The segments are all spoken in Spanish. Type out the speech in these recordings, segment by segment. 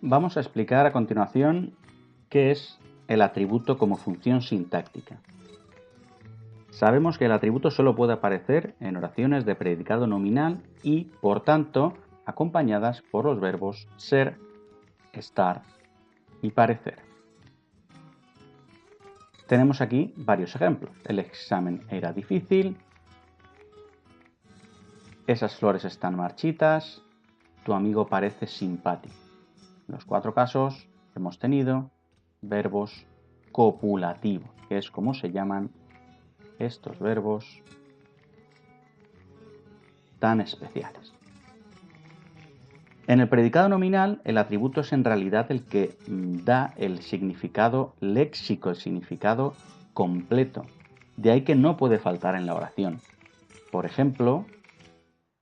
Vamos a explicar a continuación qué es el atributo como función sintáctica. Sabemos que el atributo solo puede aparecer en oraciones de predicado nominal y, por tanto, acompañadas por los verbos ser, estar y parecer. Tenemos aquí varios ejemplos. El examen era difícil, esas flores están marchitas, tu amigo parece simpático. En los 4 casos hemos tenido verbos copulativos, que es como se llaman estos verbos tan especiales. En el predicado nominal, el atributo es en realidad el que da el significado léxico, el significado completo. De ahí que no puede faltar en la oración. Por ejemplo,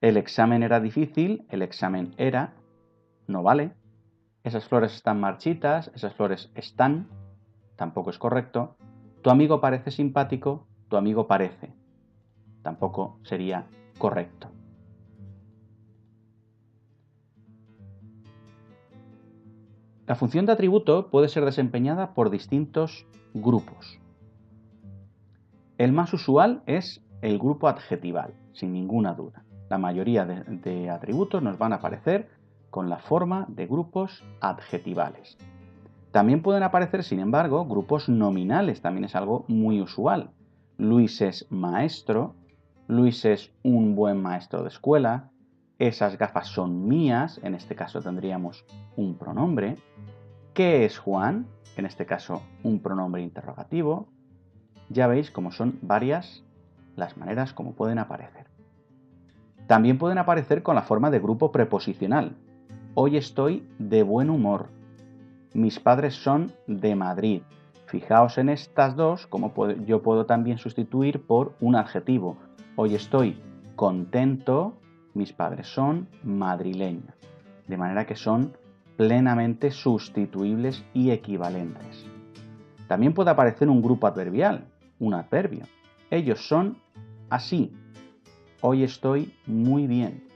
el examen era difícil, el examen era, no vale. Esas flores están marchitas, esas flores están, tampoco es correcto. Tu amigo parece simpático, tu amigo parece, tampoco sería correcto. La función de atributo puede ser desempeñada por distintos grupos. El más usual es el grupo adjetival, sin ninguna duda. La mayoría de atributos nos van a aparecer con la forma de grupos adjetivales. También pueden aparecer, sin embargo, grupos nominales, también es algo muy usual. Luis es maestro, Luis es un buen maestro de escuela, esas gafas son mías, en este caso tendríamos un pronombre. ¿Qué es Juan? En este caso un pronombre interrogativo. Ya veis cómo son varias las maneras como pueden aparecer. También pueden aparecer con la forma de grupo preposicional. Hoy estoy de buen humor. Mis padres son de Madrid. Fijaos en estas dos, como yo puedo también sustituir por un adjetivo. Hoy estoy contento, mis padres son madrileños. De manera que son plenamente sustituibles y equivalentes. También puede aparecer un grupo adverbial, un adverbio. Ellos son así. Hoy estoy muy bien.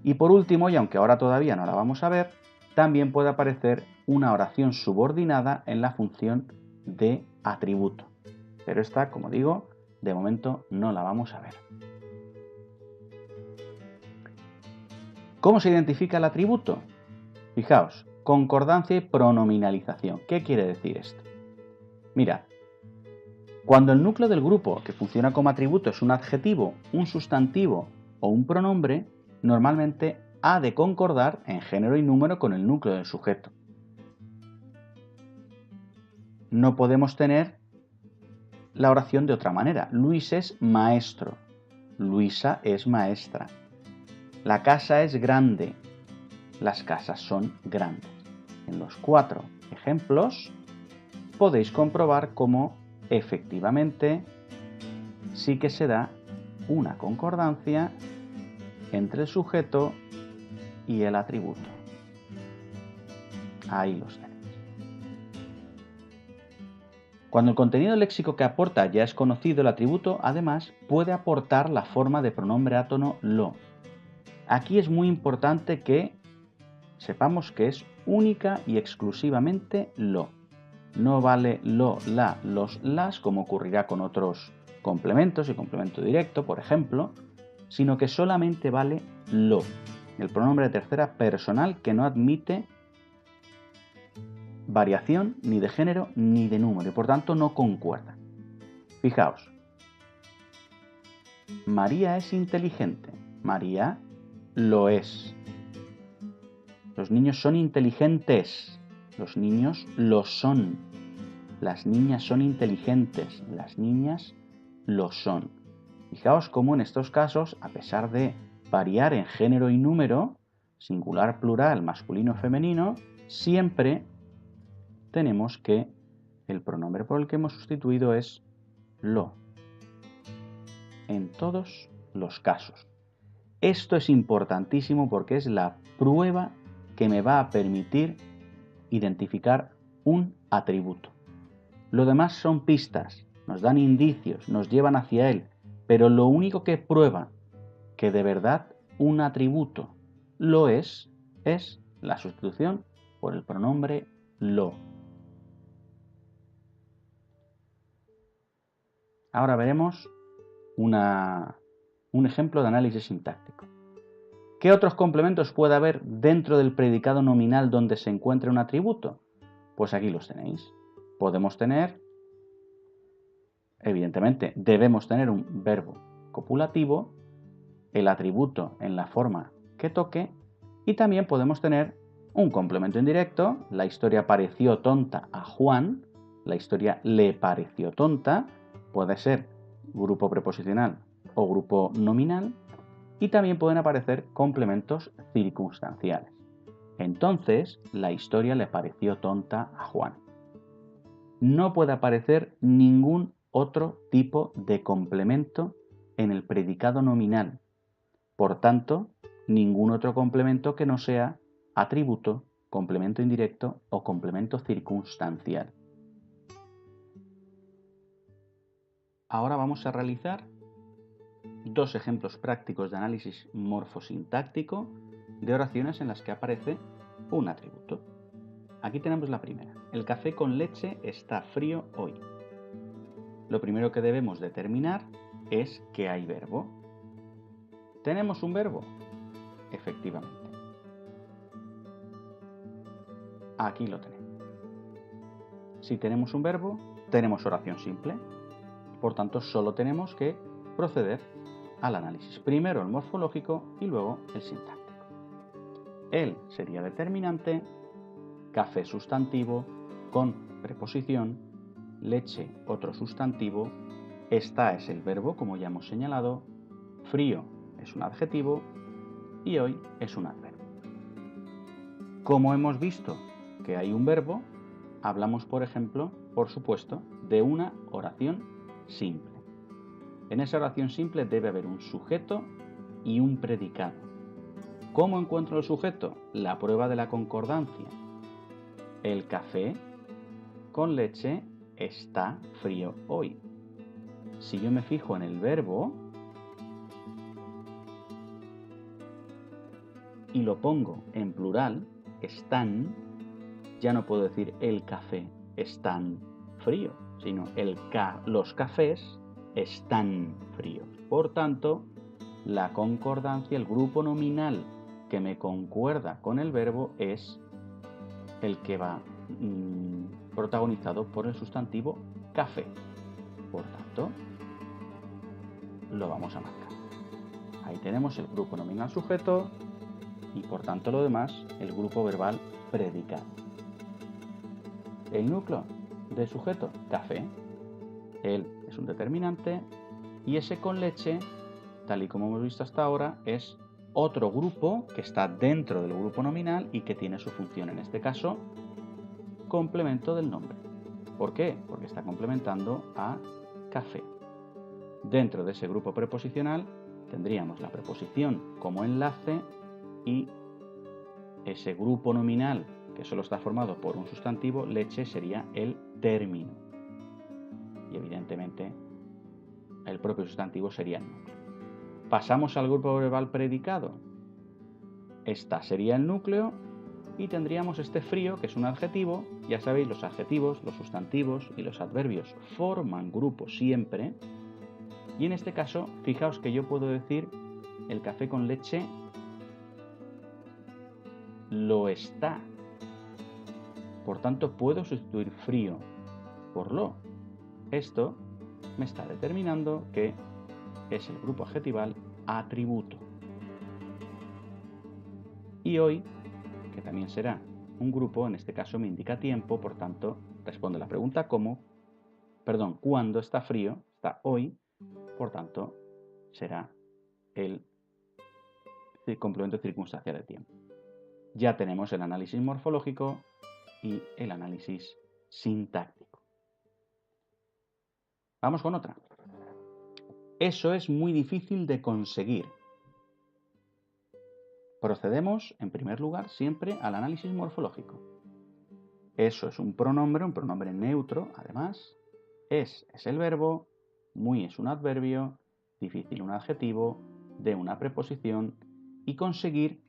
Y por último, y aunque ahora todavía no la vamos a ver, también puede aparecer una oración subordinada en la función de atributo. Pero esta, como digo, de momento no la vamos a ver. ¿Cómo se identifica el atributo? Fijaos, concordancia y pronominalización. ¿Qué quiere decir esto? Mirad, cuando el núcleo del grupo que funciona como atributo es un adjetivo, un sustantivo o un pronombre, normalmente ha de concordar en género y número con el núcleo del sujeto. No podemos tener la oración de otra manera. Luis es maestro, Luisa es maestra. La casa es grande, las casas son grandes. En los 4 ejemplos podéis comprobar cómo efectivamente sí que se da una concordancia entre el sujeto y el atributo. Ahí los tenéis. Cuando el contenido léxico que aporta ya es conocido, el atributo además puede aportar la forma de pronombre átono lo. Aquí es muy importante que sepamos que es única y exclusivamente lo. No vale lo, la, los, las, como ocurrirá con otros complementos y complemento directo, por ejemplo, sino que solamente vale lo, el pronombre de tercera personal que no admite variación ni de género ni de número y por tanto no concuerda. Fijaos, María es inteligente, María lo es. Los niños son inteligentes, los niños lo son. Las niñas son inteligentes, las niñas lo son. Fijaos cómo en estos casos, a pesar de variar en género y número, singular, plural, masculino, femenino, siempre tenemos que el pronombre por el que hemos sustituido es lo. En todos los casos. Esto es importantísimo porque es la prueba que me va a permitir identificar un atributo. Lo demás son pistas, nos dan indicios, nos llevan hacia él, pero lo único que prueba que de verdad un atributo lo es la sustitución por el pronombre lo. Ahora veremos un ejemplo de análisis sintáctico. ¿Qué otros complementos puede haber dentro del predicado nominal donde se encuentre un atributo? Pues aquí los tenéis. Podemos tener, evidentemente, debemos tener un verbo copulativo, el atributo en la forma que toque, y también podemos tener un complemento indirecto. La historia pareció tonta a Juan, la historia le pareció tonta, puede ser grupo preposicional o grupo nominal, y también pueden aparecer complementos circunstanciales. Entonces, la historia le pareció tonta a Juan. No puede aparecer ningún otro tipo de complemento en el predicado nominal. Por tanto, ningún otro complemento que no sea atributo, complemento indirecto o complemento circunstancial. Ahora vamos a realizar dos ejemplos prácticos de análisis morfosintáctico de oraciones en las que aparece un atributo. Aquí tenemos la primera. El café con leche está frío hoy. Lo primero que debemos determinar es que hay verbo. ¿Tenemos un verbo? Efectivamente. Aquí lo tenemos. Si tenemos un verbo, tenemos oración simple. Por tanto, solo tenemos que proceder al análisis. Primero el morfológico y luego el sintáctico. El sería determinante, café sustantivo con preposición, leche otro sustantivo, está es el verbo, como ya hemos señalado, frío es un adjetivo y hoy es un adverbio. Como hemos visto que hay un verbo, hablamos, por ejemplo, por supuesto, de una oración simple. En esa oración simple debe haber un sujeto y un predicado. ¿Cómo encuentro el sujeto? La prueba de la concordancia. El café con leche está frío hoy. Si yo me fijo en el verbo y lo pongo en plural, están, ya no puedo decir el café están frío, sino los cafés están fríos. Por tanto, la concordancia, el grupo nominal que me concuerda con el verbo es el que va protagonizado por el sustantivo café. Por tanto, lo vamos a marcar. Ahí tenemos el grupo nominal sujeto y por tanto lo demás, el grupo verbal predicado. El núcleo del sujeto, café. Él es un determinante y ese con leche, tal y como hemos visto hasta ahora, es otro grupo que está dentro del grupo nominal y que tiene su función, en este caso, complemento del nombre. ¿Por qué? Porque está complementando a café. Dentro de ese grupo preposicional tendríamos la preposición como enlace y ese grupo nominal que solo está formado por un sustantivo, leche, sería el término. Y evidentemente el propio sustantivo sería el núcleo. Pasamos al grupo verbal predicado. Esta sería el núcleo y tendríamos este frío, que es un adjetivo. Ya sabéis, los adjetivos, los sustantivos y los adverbios forman grupo siempre. Y en este caso, fijaos que yo puedo decir el café con leche lo está. Por tanto, puedo sustituir frío por lo. Esto me está determinando que es el grupo adjetival atributo. Y hoy, que también será un grupo, en este caso me indica tiempo, por tanto, responde la pregunta cuándo está frío, está hoy, por tanto, será el complemento circunstancial de tiempo. Ya tenemos el análisis morfológico y el análisis sintáctico. Vamos con otra. Eso es muy difícil de conseguir. Procedemos, en primer lugar, siempre al análisis morfológico. Eso es un pronombre neutro, además. Es el verbo, muy es un adverbio, difícil un adjetivo, de una preposición y conseguir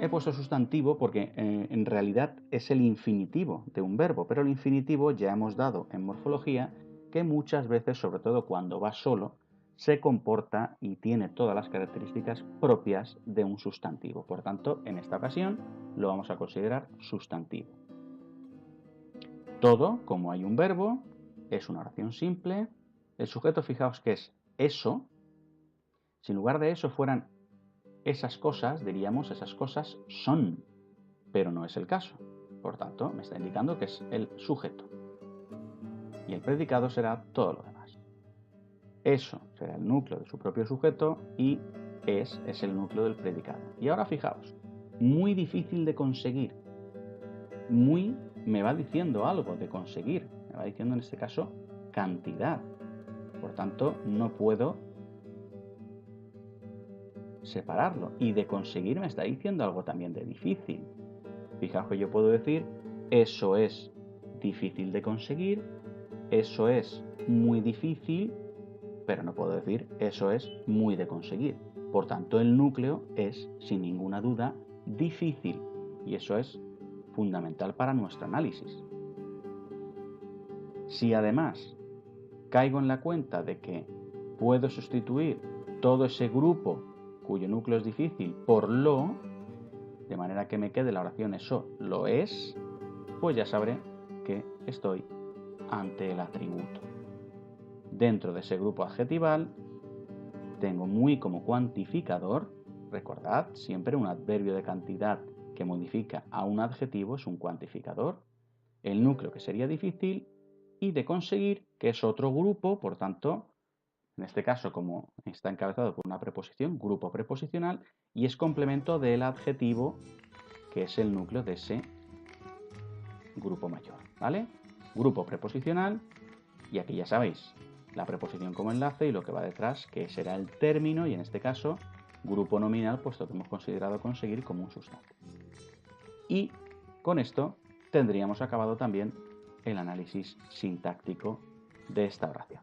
He puesto sustantivo porque en realidad es el infinitivo de un verbo, pero el infinitivo ya hemos dado en morfología que muchas veces, sobre todo cuando va solo, se comporta y tiene todas las características propias de un sustantivo. Por tanto, en esta ocasión lo vamos a considerar sustantivo. Todo, como hay un verbo, es una oración simple. El sujeto, fijaos que es eso. Si en lugar de eso fueran esas cosas, diríamos esas cosas son, pero no es el caso. Por tanto, me está indicando que es el sujeto. Y el predicado será todo lo demás. Eso será el núcleo de su propio sujeto y es el núcleo del predicado. Y ahora fijaos, muy difícil de conseguir. Muy me va diciendo algo de conseguir. Me va diciendo en este caso cantidad. Por tanto, no puedo separarlo. Y de conseguir me está diciendo algo también de difícil. Fijaos que yo puedo decir, eso es difícil de conseguir, eso es muy difícil, pero no puedo decir, eso es muy de conseguir. Por tanto, el núcleo es, sin ninguna duda, difícil. Y eso es fundamental para nuestro análisis. Si además caigo en la cuenta de que puedo sustituir todo ese grupo cuyo núcleo es difícil por lo, de manera que me quede la oración eso lo es, pues ya sabré que estoy ante el atributo. Dentro de ese grupo adjetival tengo muy como cuantificador, recordad, siempre un adverbio de cantidad que modifica a un adjetivo es un cuantificador, el núcleo que sería difícil y de conseguir, que es otro grupo, por tanto, en este caso como está encabezado por una preposición, grupo preposicional, y es complemento del adjetivo que es el núcleo de ese grupo mayor, ¿vale? Grupo preposicional, y aquí ya sabéis, la preposición como enlace y lo que va detrás, que será el término, y en este caso, grupo nominal, puesto que hemos considerado conseguir como un sustantivo. Y con esto tendríamos acabado también el análisis sintáctico de esta oración.